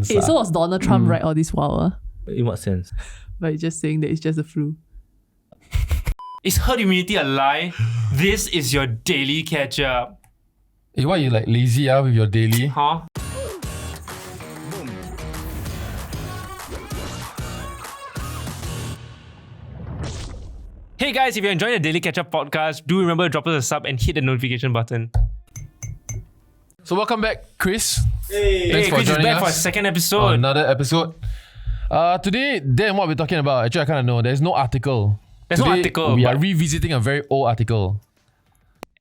Hey, so was Donald Trump right all this while? In what sense? By just saying that it's just the flu. Is herd immunity a lie? This is your daily catch-up. Hey, why you like lazy with your daily? Huh? Hey guys, if you're enjoying the Daily Catch-up podcast, do remember to drop us a sub and hit the notification button. So welcome back, Chris. Hey, Thanks for Chris is joining back us for a second on episode. another episode. Today, Dan, what we're talking about, actually I kind of know. There's no article. There's no Today, article, We are but- revisiting a very old article.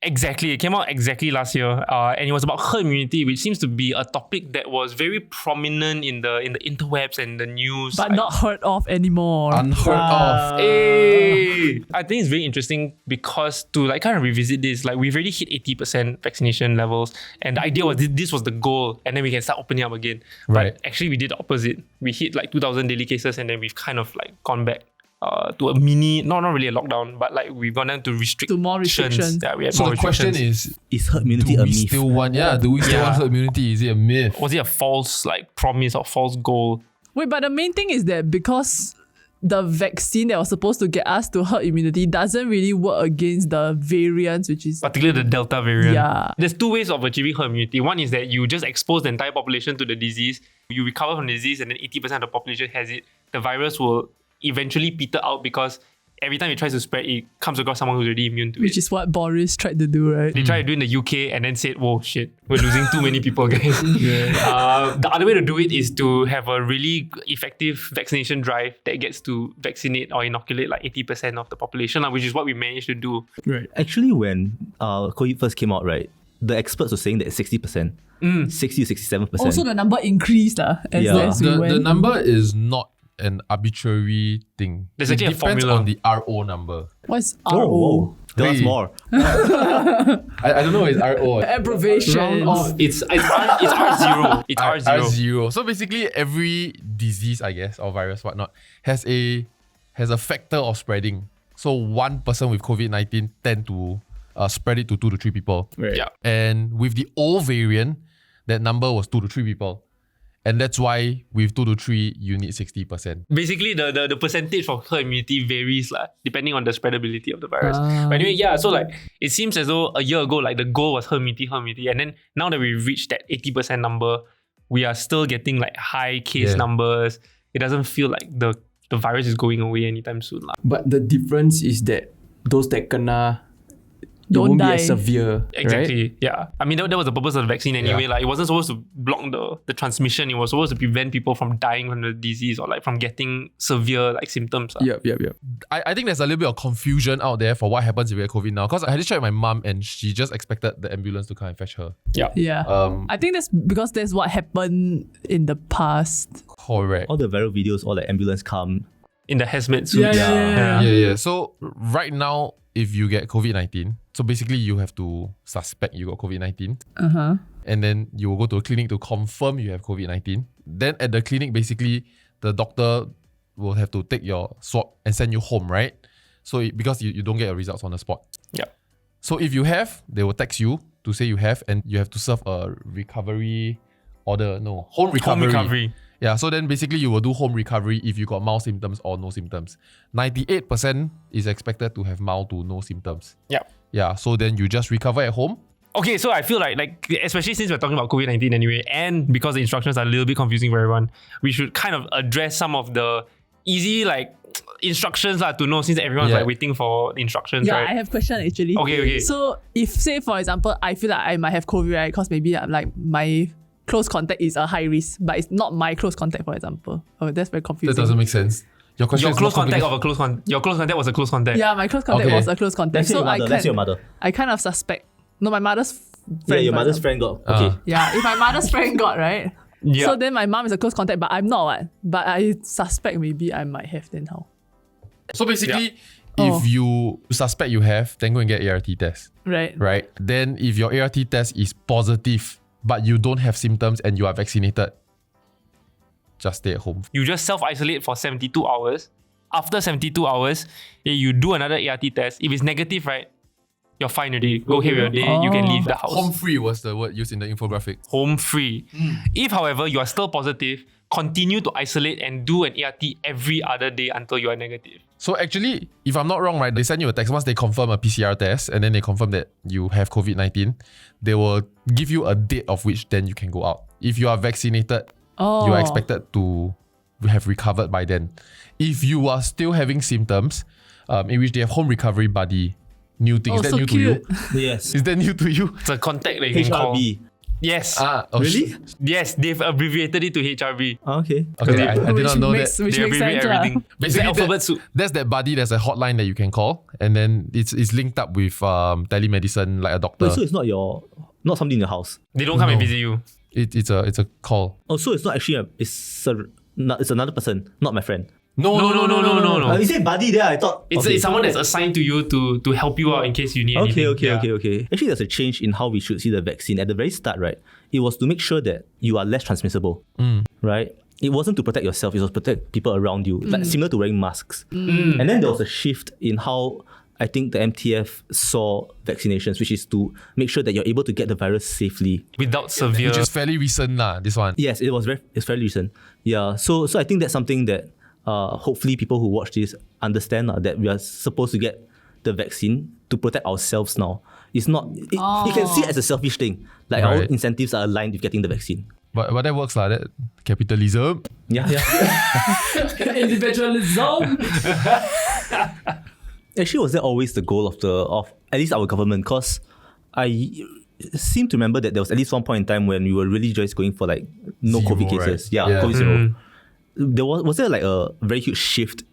Exactly. It came out exactly last year. And it was about herd immunity, which seems to be a topic that was very prominent in the interwebs and the news. But not heard of anymore. Unheard of. Hey! I think it's very interesting because to like kind of revisit this, like we've already hit 80% vaccination levels, and the idea was this was the goal, and then we can start opening up again. Right. But actually we did the opposite. We hit like 2,000 daily cases, and then we've kind of like gone back to a mini, not really a lockdown, but like we've gone down to To more restrictions. Yeah, we had So more the question restrictions. is, Is herd immunity do a we myth? still want, do we still want herd immunity? Is it a myth? Was it a false like promise or false goal? Wait, but the main thing is that because the vaccine that was supposed to get us to herd immunity doesn't really work against the variants, which is Particularly the Delta variant. Yeah. There's two ways of achieving herd immunity. One is that you just expose the entire population to the disease. You recover from the disease and then 80% of the population has it. The virus will eventually peter out because every time it tries to spread, it comes across someone who's already immune to which it. is what Boris tried to do, right? They tried to do in the UK and then said, whoa, shit, we're losing too many people, guys. The other way to do it is to have a really effective vaccination drive that gets to vaccinate or inoculate like 80% of the population, which is what we managed to do. Right. Actually, when COVID first came out, right, the experts were saying that 60%, 60 to 67%. Also, the number increased as Yeah. we went. The number is not an arbitrary thing. There's it actually a depends formula. on the RO number. What's Oh, RO? whoa. Tell us Hey. more. I don't know what is RO. Abbreviation. It's R0. It's R0. R0. So basically every disease, I guess, or virus, whatnot, has a factor of spreading. So one person with COVID-19 tend to spread it to 2 to 3 people. Right. Yeah. And with the old variant, that number was 2 to 3 people. And that's why with 2 to 3, you need 60%. Basically, the percentage for herd immunity varies depending on the spreadability of the virus. Ah. But anyway, yeah, so like it seems as though a year ago, like the goal was herd immunity. And then now that we've reached that 80% number, we are still getting like high case numbers. It doesn't feel like the virus is going away anytime soon. But the difference is that those that kena Don't won't die. be as severe, Exactly. right? Yeah. I mean, that was the purpose of the vaccine anyway. Yeah. Like, it wasn't supposed to block the transmission. It was supposed to prevent people from dying from the disease or like from getting severe like symptoms. Yep. I think there's a little bit of confusion out there for what happens if you get COVID now. Because I had to check with my mum and she just expected the ambulance to come and fetch her. Yeah. Um, I think that's because that's what happened in the past. Correct. All the viral videos, all the ambulance come. In the hazmat suits. Yeah. So right now, if you get COVID-19, so basically you have to suspect you got COVID-19. And then you will go to a clinic to confirm you have COVID-19. Then at the clinic, basically, the doctor will have to take your swab and send you home, right? So because you don't get your results on the spot. Yeah. So if you have, they will text you to say you have, and you have to serve a recovery order. No, home recovery. Home recovery. Yeah, so then basically you will do home recovery if you got mild symptoms or no symptoms. 98% is expected to have mild to no symptoms. Yeah. Yeah, so then you just recover at home. Okay, so I feel like especially since we're talking about COVID-19 anyway, and because the instructions are a little bit confusing for everyone, we should kind of address some of the easy like instructions to know, since everyone's like waiting for instructions, Yeah, right? I have a question actually. Okay. So if say for example, I feel like I might have COVID, right? Because maybe I'm like my close contact is a high risk, but it's not my close contact, for example. Oh, that's very confusing. That doesn't make sense. Your question Your is close not contact complicated. of a close contact. Your close contact was a close contact. Yeah, my close contact Okay. was a close contact. That's your mother. I kind of suspect. No, my mother's friend. Yeah, your for mother's example. friend got. Okay. Yeah, if my mother's friend got, right? Yeah. So then my mom is a close contact, but I'm not what. But I suspect maybe I might have then how. So basically, Oh. if you suspect you have, then go and get ART test, Right. right? Then if your ART test is positive, but you don't have symptoms and you are vaccinated, just stay at home. You just self-isolate for 72 hours. After 72 hours, you do another ART test. If it's negative, right, you're fine already. Go ahead with your day. You can leave the house. Home free was the word used in the infographic. Home free. If, however, you are still positive, continue to isolate and do an ART every other day until you are negative. So actually, if I'm not wrong, right, they send you a text once they confirm a PCR test and then they confirm that you have COVID-19, they will give you a date of which then you can go out. If you are vaccinated, you are expected to have recovered by then. If you are still having symptoms, in which they have home recovery buddy, new thing. Is that so new cute. to you? Yes. Is that new to you? It's a contact that you can call. HRB. Yes. Really? Yes, they've abbreviated it to HRB. Okay. Okay, I did not know that. Which They makes abbreviate sense. everything. It's the Basically, alphabet soup. That's that buddy. There's a hotline that you can call, and then it's linked up with telemedicine, like a doctor. Wait, so it's not something in your house. They don't come and No. visit you. It's a call. Oh, so it's not actually it's another person, not my friend. No. You said buddy there. I thought It's someone that's assigned to you to help you out in case you need anything. Okay. Yeah. Actually, there's a change in how we should see the vaccine. At the very start, right, it was to make sure that you are less transmissible, right? It wasn't to protect yourself, it was to protect people around you, like similar to wearing masks. And then there was a shift in how I think the MTF saw vaccinations, which is to make sure that you're able to get the virus safely. Without severe. Which is fairly recent lah, this one. Yes, it's fairly recent. Yeah, so I think that's something that hopefully people who watch this understand that we are supposed to get the vaccine to protect ourselves now. It's not, you can see it as a selfish thing. Like our Right. incentives are aligned with getting the vaccine. But that works like that. Capitalism. Yeah. Individualism. Actually, was that always the goal of at least our government? Because I seem to remember that there was at least one point in time when we were really just going for like no Zero, COVID cases. right? Yeah, Yeah. COVID zero. Was there like a very huge shift?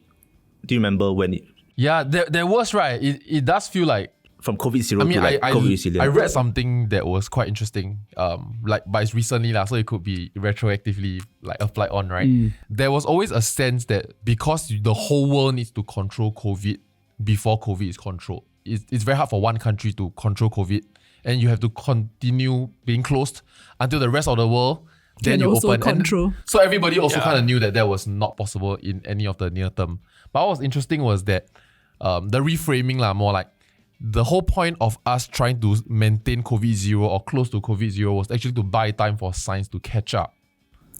Do you remember when Yeah, there was, right. It does feel like, from COVID zero I mean, to like COVID resilient? I read something that was quite interesting. But it's recently lah, so it could be retroactively like applied on, right? There was always a sense that because the whole world needs to control COVID before COVID is controlled, it's very hard for one country to control COVID, and you have to continue being closed until the rest of the world then Can you also open. control. And so everybody also kind of knew that was not possible in any of the near term. But what was interesting was that the reframing lah, more like the whole point of us trying to maintain COVID zero or close to COVID zero was actually to buy time for science to catch up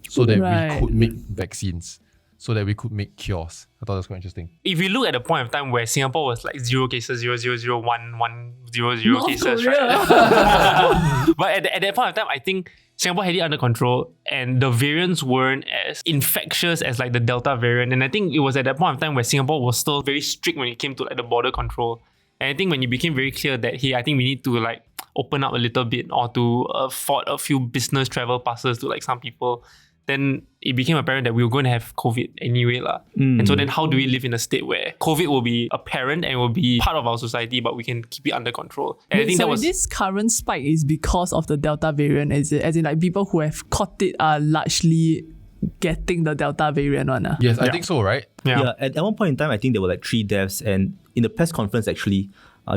so that we could make vaccines, so that we could make cures. I thought that was quite interesting. If you look at the point of time where Singapore was like 0 cases, 0.001,100 North cases, Korea. right? But at that point of time, I think Singapore had it under control and the variants weren't as infectious as like the Delta variant. And I think it was at that point of time where Singapore was still very strict when it came to like the border control. And I think when it became very clear that, hey, I think we need to like open up a little bit or to afford a few business travel passes to like some people, then it became apparent that we were going to have COVID anyway lah. And so then how do we live in a state where COVID will be apparent and will be part of our society, but we can keep it under control? And I think that was this current spike is because of the Delta variant, is it? As in like people who have caught it are largely getting the Delta variant one. Yes, I think so, right? yeah. At one point in time, I think there were like 3 deaths, and in the press conference, actually,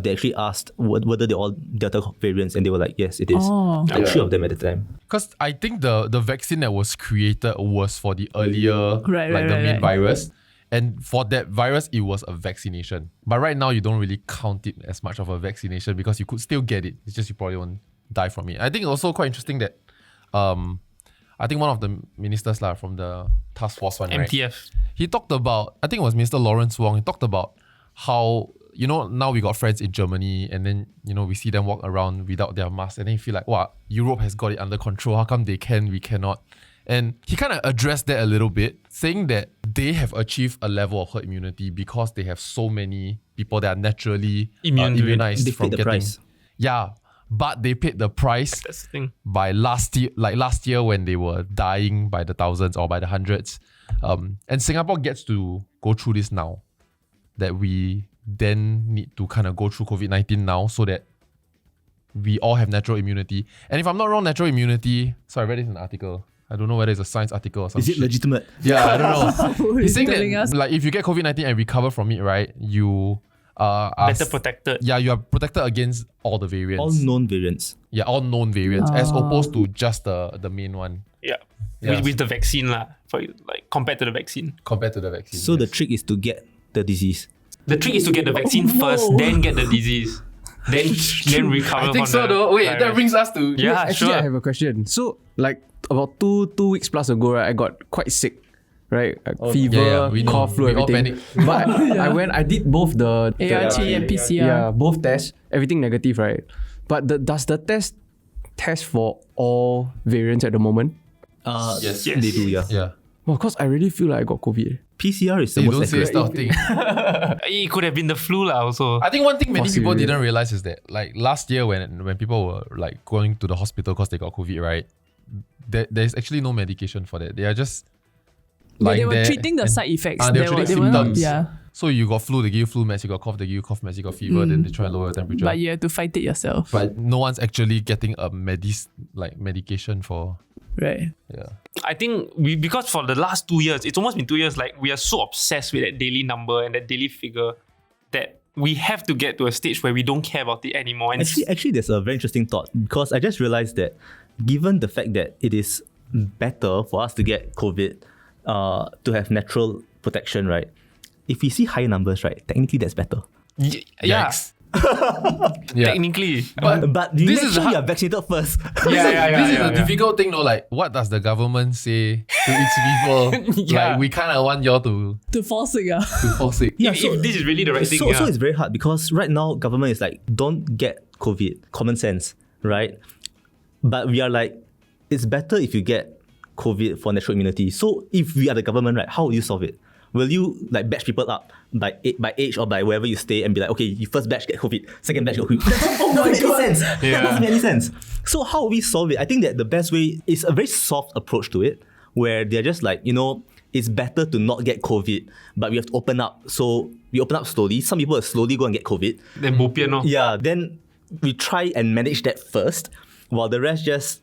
they actually asked whether they're all Delta variants, and they were like, yes, it is. Like 3 of them at the time. Because I think the vaccine that was created was for the earlier, the main virus. And for that virus, it was a vaccination. But right now, you don't really count it as much of a vaccination because you could still get it. It's just you probably won't die from it. I think also quite interesting that I think one of the ministers from the task force one, right? MTF. He talked about, I think it was Minister Lawrence Wong, he talked about how, now we got friends in Germany and then, we see them walk around without their mask and then you feel like, wow, Europe has got it under control. How come they can, we cannot? And he kind of addressed that a little bit, saying that they have achieved a level of herd immunity because they have so many people that are naturally immunized They from paid the getting... price. Yeah, but they paid the price That's the thing. by last year when they were dying by the thousands or by the hundreds. And Singapore gets to go through this now, that we then need to kind of go through COVID-19 now so that we all have natural immunity. And if I'm not wrong, natural immunity, I read this in an article. I don't know whether it's a science article or something. Is it legitimate? Yeah, I don't know. He's saying telling that us? like if you get COVID-19 and recover from it, right, you are Better protected. Yeah, you are protected against all the variants. All known variants. Yeah, all known variants as opposed to just the main one. Yeah. Yeah. With the vaccine lah, for like compared to the vaccine. Compared to the vaccine. So the trick is to get the disease. The trick is to get the vaccine first, then get the disease. then recover. I think from so the though. Wait, that virus. brings us to Yeah, Actually, sure. I have a question. So, like about two weeks plus ago, right, I got quite sick, right? Like fever, we know. cough, flu, We all everything. But I did both the ART and PCR. Yeah, both tests, everything negative, right? But does the test for all variants at the moment? Yes. They do, yeah. Yeah. Well, because I really feel like I got COVID. PCR is the You most don't say accurate. stuff thing. It could have been the flu lah also. I think one thing many people Possibly. didn't realize is that like last year when people were like going to the hospital because they got COVID, right? There's actually no medication for that. They are just They were there treating the and- side effects. they were treating not- symptoms. yeah. So you got flu, they give you flu meds, you got cough, they give you cough meds, you got fever, then they try and lower your temperature. But you have to fight it yourself. But no one's actually getting a medication for Right. I think because for the last 2 years, it's almost been 2 years, like we are so obsessed with that daily number and that daily figure that we have to get to a stage where we don't care about it anymore. And Actually, there's a very interesting thought because I just realized that given the fact that it is better for us to get COVID to have natural protection, right? If we see high numbers, right, technically that's better. yeah, Yikes. Yeah. technically. But you this make is sure how- you are vaccinated first. This is a difficult thing, though. Like, what does the government say to its people? Yeah. Like, we kind of want y'all to To fall sick, yeah. fall sick. Yeah, if this is really the right thing, So it's very hard because right now government is like, don't get COVID, common sense, right? But we are like, it's better if you get COVID for natural immunity. So if we are the government, right, how will you solve it? Will you like batch people up by age or by wherever you stay and be like, okay, you first batch get COVID, second batch get COVID? That doesn't make any sense. That doesn't make any sense. So how will we solve it? I think that the best way is a very soft approach to it, where they're just like, it's better to not get COVID, but we have to open up. So we open up slowly. Some people will slowly go and get COVID. then bo pian lor. Yeah, then we try and manage that first, while the rest just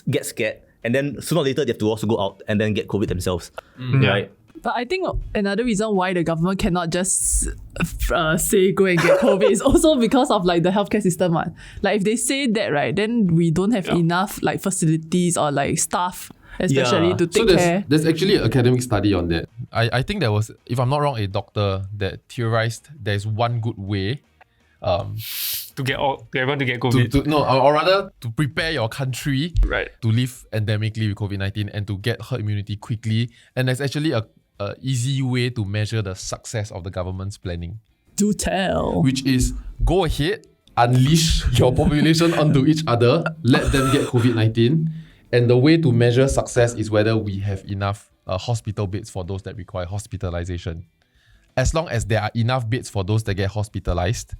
get scared. And then sooner or later, they have to also go out and then get COVID themselves. Right? But I think another reason why the government cannot just say go and get COVID is also because of like the healthcare system. Like if they say that, right, then we don't have enough like facilities or like staff, especially Yeah. to take So care. there's actually an academic study on that. I think there was, if I'm not wrong, a doctor that theorized there's one good way To everyone to get COVID. or rather to prepare your country Right. to live endemically with COVID-19 and to get herd immunity quickly. And there's actually a easy way to measure the success of the government's planning, Do tell. which is go ahead, unleash your population onto each other, let them get COVID-19. And the way to measure success is whether we have enough hospital beds for those that require hospitalization. As long as there are enough beds for those that get hospitalized,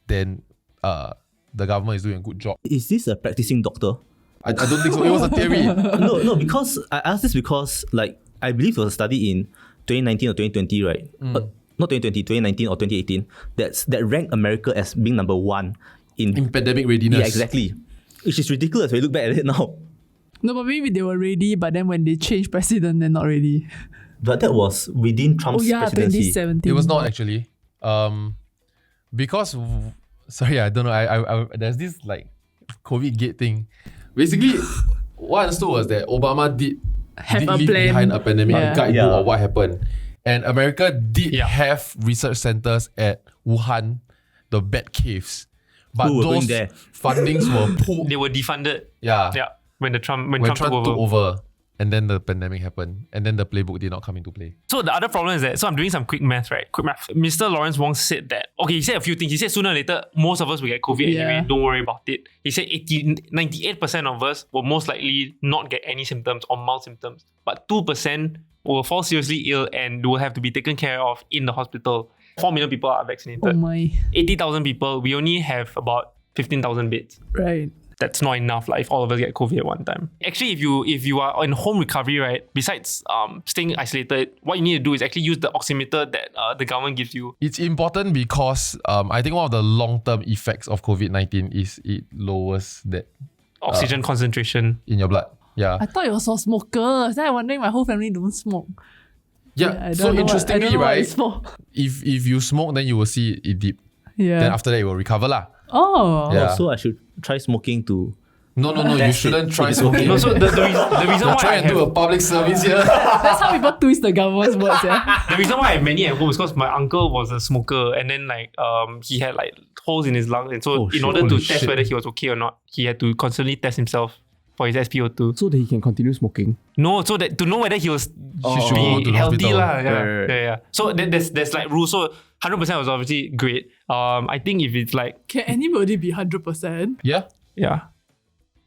then the government is doing a good job. Is this a practicing doctor? I don't think so. It was a theory. No, because I asked this because like I believe there was a study in 2019 or 2020, right? Not 2020, 2019 or 2018 that ranked America as being number one in Pandemic readiness. yeah, exactly. Which is ridiculous when you look back at it now. No, but maybe they were ready, but then when they changed president, they're not ready. But that was within Oh Trump's yeah, presidency. 2017. It was not actually. Because sorry, I don't know. I there's this like COVID gate thing. Basically, what I understood was that Obama did Have a leave plan. behind a pandemic Yeah. guidebook Yeah. of what happened. And America did Yeah. have research centers at Wuhan, the bat caves. But Who were going those there? fundings were pulled. They were defunded. Yeah. When Trump When took Trump over. took over. And then the pandemic happened. And then the playbook did not come into play. So the other problem is that, so I'm doing some quick math, right? Quick math. Mr. Lawrence Wong said that, okay, he said a few things. He said sooner or later, most of us will get COVID anyway. Don't worry about it. He said 98% of us will most likely not get any symptoms or mild symptoms. But 2% will fall seriously ill and will have to be taken care of in the hospital. 4 million people are vaccinated. Oh my. 80,000 people, we only have about 15,000 beds. Right. That's not enough if all of us get COVID at one time. Actually, if you are in home recovery, right, besides staying isolated, what you need to do is actually use the oximeter that the government gives you. It's important because I think one of the long-term effects of COVID-19 is it lowers that Oxygen concentration. in your blood. Yeah. I thought it was for smokers. Then I'm wondering my whole family don't smoke. Yeah. I So don't know interestingly, I don't know what right? it's for. If you smoke, then you will see it dip. Yeah. Then after that, it will recover lah. Oh. Yeah. So I should try smoking to. No, you That's shouldn't it. try smoking. No, so the reason why Try I and do have, a public service here. That's how people twist the government's words, yeah. the reason why I have many at home is because my uncle was a smoker, and then he had like holes in his lungs, and so in order to test whether he was okay or not, he had to constantly test himself for his SpO2. So that he can continue smoking. No, so that to know whether he was should go to the healthy hospital. lah. Right. Yeah. So there's like rules. So 100% was obviously great. I think if it's like Can anybody be 100%? Yeah.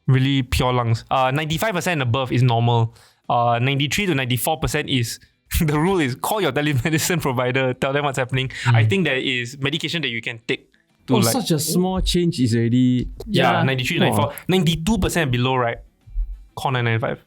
really pure lungs, 95% and above is normal. 93 to 94% is the rule is call your telemedicine provider, tell them what's happening. I think there is medication that you can take to Such a small change is already... 93, 94, 92% below, right? Call 995.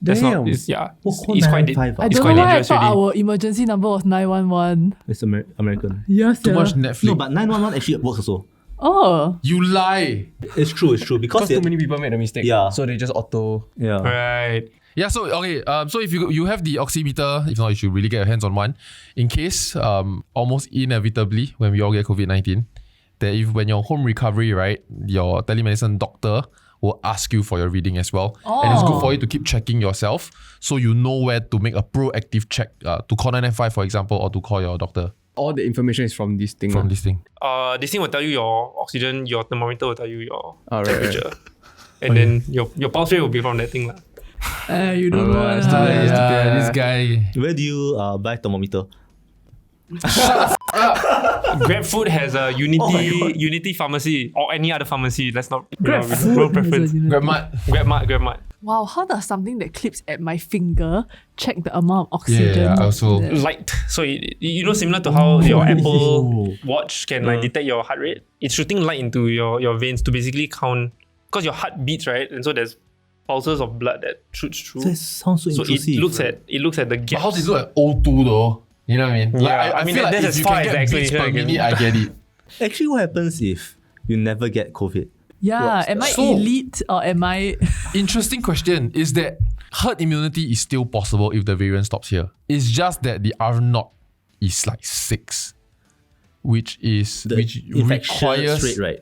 That's Damn. not, it's call quite 995, I it's don't quite know why I dangerous thought already. our emergency number was 911. It's American. Yes, Too much Netflix. No, but 911 actually works also. Oh. You lie. It's true. Because Because too many people made a mistake. Yeah. So they just auto... Yeah. Right. Yeah, so okay, so if you have the oximeter, if not, you should really get your hands on one. In case, almost inevitably, when we all get COVID-19, that if when you're home recovery, right, your telemedicine doctor will ask you for your reading as well. And it's good for you to keep checking yourself so you know where to make a proactive check, to call 995, for example, or to call your doctor All the information is from this thing. from this thing. This thing will tell you your oxygen, your thermometer will tell you your Right, temperature. And then your pulse rate will be from that thing lah. You don't know. Yeah, this guy. Where do you buy thermometer? GrabFood has a Unity pharmacy or any other pharmacy. Let's not GrabFood no preference. has a unit. GrabMart. Wow, how does something that clips at my finger check the amount of oxygen? Yeah, also. Light. So you know, similar to how your Apple Watch can like detect your heart rate, it's shooting light into your veins to basically count, because your heart beats, right? And so there's pulses of blood that shoots through. That sounds so So intrusive. it looks at the But gap. how does it look at O2 though? You know what I mean? Yeah, I mean, feel that's if as you far can as get the beats per explanation I minute, can- I get it. Actually, what happens if you never get COVID? Yeah, am I So- elite or am I... Interesting question is that herd immunity is still possible if the variant stops here. It's just that the R0 is like 6, which Infection requires rate, right?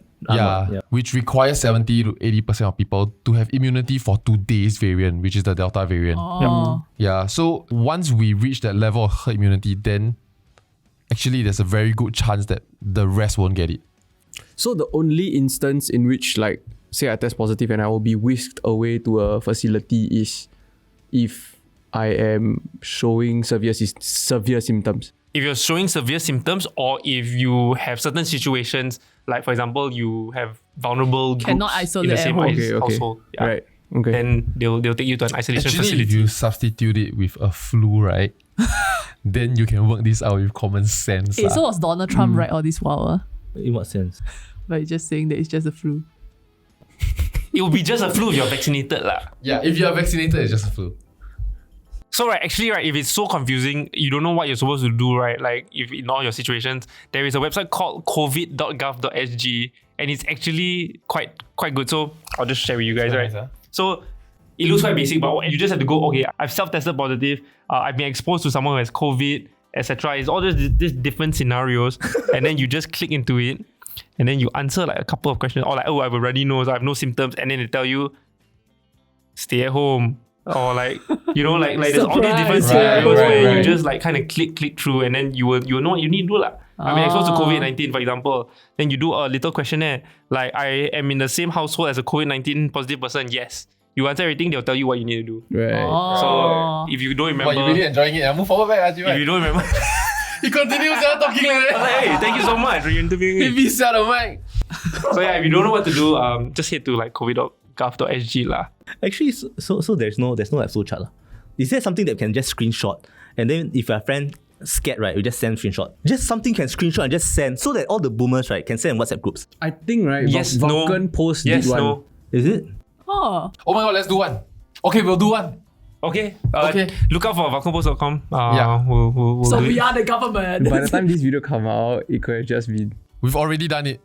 which requires 70 to 80% of people to have immunity for today's variant, which is the Delta variant. Oh. Yeah, so once we reach that level of herd immunity, then actually there's a very good chance that the rest won't get it. So the only instance in which, like, say I test positive and I will be whisked away to a facility is if I am showing severe symptoms. If you're showing severe symptoms, or if you have certain situations, like for example, you have vulnerable groups Cannot in isolate the at same home. household, yeah, Right. Okay. then they'll take you to an isolation Actually, facility. if you substitute it with a flu, right, then you can work this out with common sense. Hey, so was Donald Trump right all this while? In what sense? By just saying that it's just a flu. It will be just a flu if you're vaccinated lah. Yeah, if you are vaccinated, it's just a flu. So right, if it's so confusing, you don't know what you're supposed to do, right? Like if in all your situations, there is a website called covid.gov.sg, and it's actually quite good. So I'll just share with you guys, right? So it looks quite basic, but you just have to go, okay, I've self-tested positive, I've been exposed to someone who has COVID, etc. It's all just these different scenarios, and then you just click into it, and then you answer like a couple of questions, or like, oh, I have a runny nose, I have no symptoms, and then they tell you, stay at home. Or like, you know, like there's all these different scenarios where you just like kind of click through, and then you know what you need to do lah. I mean, exposed to COVID-19, for example, then you do a little questionnaire. Like, I am in the same household as a COVID-19 positive person. Yes. You answer everything, they'll tell you what you need to do. Right. So if you don't remember, But you're really enjoying it. Move forward back, if you don't remember, He continues talking like I was that. like, hey, thank you so much for interviewing me. He beats out the mic. So yeah, if you don't know what to do, just head to like covid.gov.sg lah. Actually, so there's no like flow chart lah. Is there something that can just screenshot, and then if your friend scared, right, you just send screenshot. Just something can screenshot and just send, so that all the boomers, right, can send in WhatsApp groups. I think, right, Yes, no. Vulcan Post Yes, did one. no. Is it? Oh. Oh my god, let's do one. Okay, we'll do one. Okay. Okay. Look out for vulcanpost.com. Yeah. We'll So do we it. are the government. By the time this video come out, it could have just been... We've already done it.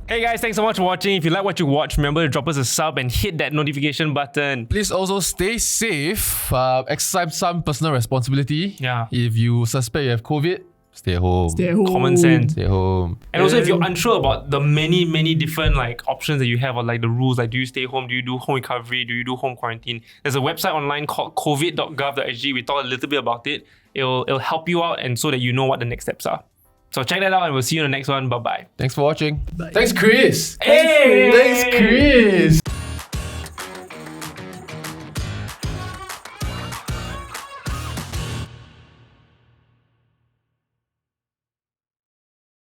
Hey guys, thanks so much for watching. If you like what you watch, remember to drop us a sub and hit that notification button. Please also stay safe. Exercise some personal responsibility. Yeah. If you suspect you have COVID, stay home. Stay home. Common sense. Stay home. And also, if you're unsure about the many different like options that you have, or like the rules, like do you stay home, do you do home recovery, do you do home quarantine? There's a website online called covid.gov.sg. We talked a little bit about it. It'll help you out, and so that you know what the next steps are. So check that out and we'll see you in the next one. Bye-bye. Thanks for watching. Thanks, Chris. Hey! Thanks, Chris.